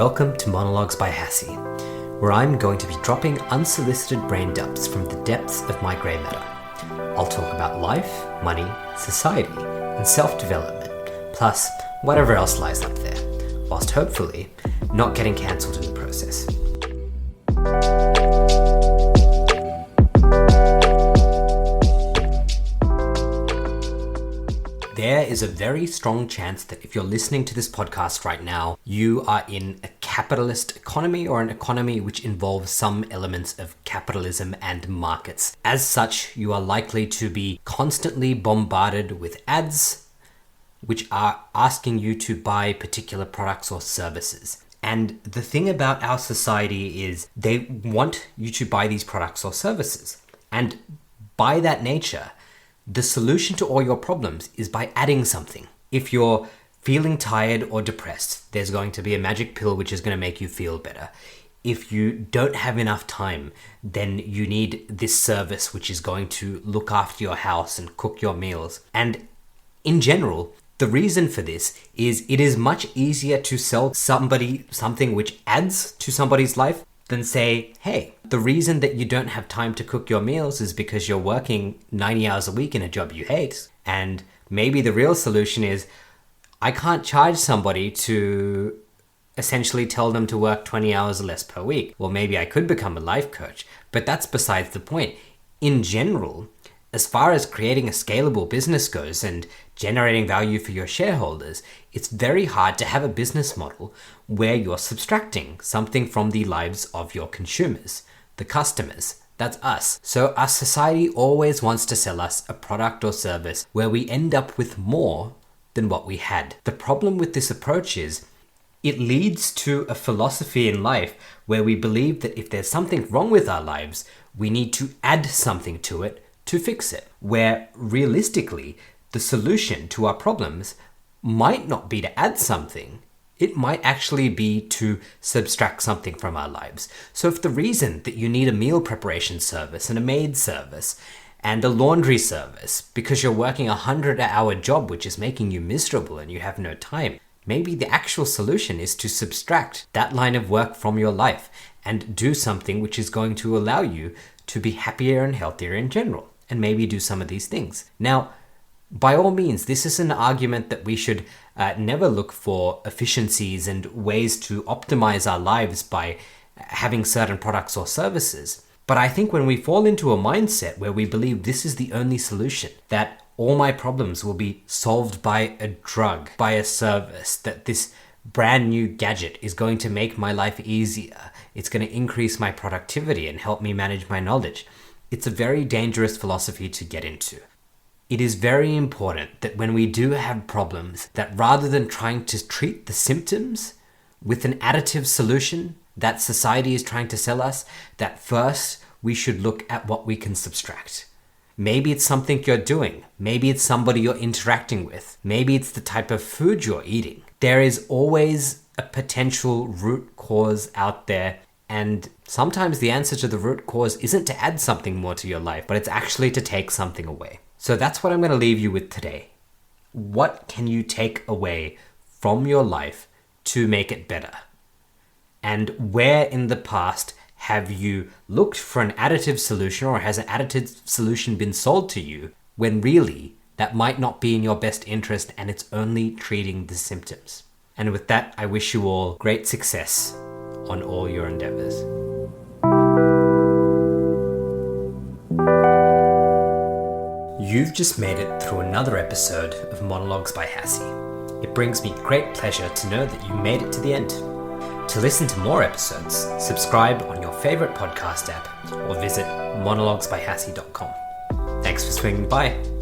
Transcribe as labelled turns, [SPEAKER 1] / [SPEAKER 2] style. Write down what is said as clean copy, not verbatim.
[SPEAKER 1] Welcome to Monologues by Hassie, where I'm going to be dropping unsolicited brain dumps from the depths of my grey matter. I'll talk about life, money, society, and self-development, plus whatever else lies up there, whilst hopefully not getting cancelled in the process. There is a very strong chance that if you're listening to this podcast right now, you are in a capitalist economy or an economy which involves some elements of capitalism and markets. As such, you are likely to be constantly bombarded with ads which are asking you to buy particular products or services. And the thing about our society is they want you to buy these products or services. And by that nature, the solution to all your problems is by adding something. If you're feeling tired or depressed, there's going to be a magic pill which is going to make you feel better. If you don't have enough time, then you need this service which is going to look after your house and cook your meals. And in general, the reason for this is it is much easier to sell somebody something which adds to somebody's life than say, hey, the reason that you don't have time to cook your meals is because you're working 90 hours a week in a job you hate. And maybe the real solution is, I can't charge somebody to essentially tell them to work 20 hours less per week. Well, maybe I could become a life coach, but that's besides the point. In general, as far as creating a scalable business goes and generating value for your shareholders, it's very hard to have a business model where you're subtracting something from the lives of your consumers, the customers. That's us. So our society always wants to sell us a product or service where we end up with more than what we had. The problem with this approach is it leads to a philosophy in life where we believe that if there's something wrong with our lives, we need to add something to it to fix it, where realistically, the solution to our problems might not be to add something. It might actually be to subtract something from our lives. So if the reason that you need a meal preparation service and a maid service and a laundry service because you're working a 100-hour job which is making you miserable and you have no time, maybe the actual solution is to subtract that line of work from your life and do something which is going to allow you to be happier and healthier in general, and maybe do some of these things. Now, by all means, this is an argument that we should never look for efficiencies and ways to optimize our lives by having certain products or services. But I think when we fall into a mindset where we believe this is the only solution, that all my problems will be solved by a drug, by a service, that this brand new gadget is going to make my life easier, it's going to increase my productivity and help me manage my knowledge, it's a very dangerous philosophy to get into. It is very important that when we do have problems, that rather than trying to treat the symptoms with an additive solution that society is trying to sell us, that first we should look at what we can subtract. Maybe it's something you're doing. Maybe it's somebody you're interacting with. Maybe it's the type of food you're eating. There is always a potential root cause out there. And sometimes the answer to the root cause isn't to add something more to your life, but it's actually to take something away. So that's what I'm going to leave you with today. What can you take away from your life to make it better? And where in the past have you looked for an additive solution, or has an additive solution been sold to you when really that might not be in your best interest and it's only treating the symptoms? And with that, I wish you all great success on all your endeavors. You've just made it through another episode of Monologues by Hassie. It brings me great pleasure to know that you made it to the end. To listen to more episodes, subscribe on your favorite podcast app or visit monologuesbyhassie.com. Thanks for swinging by.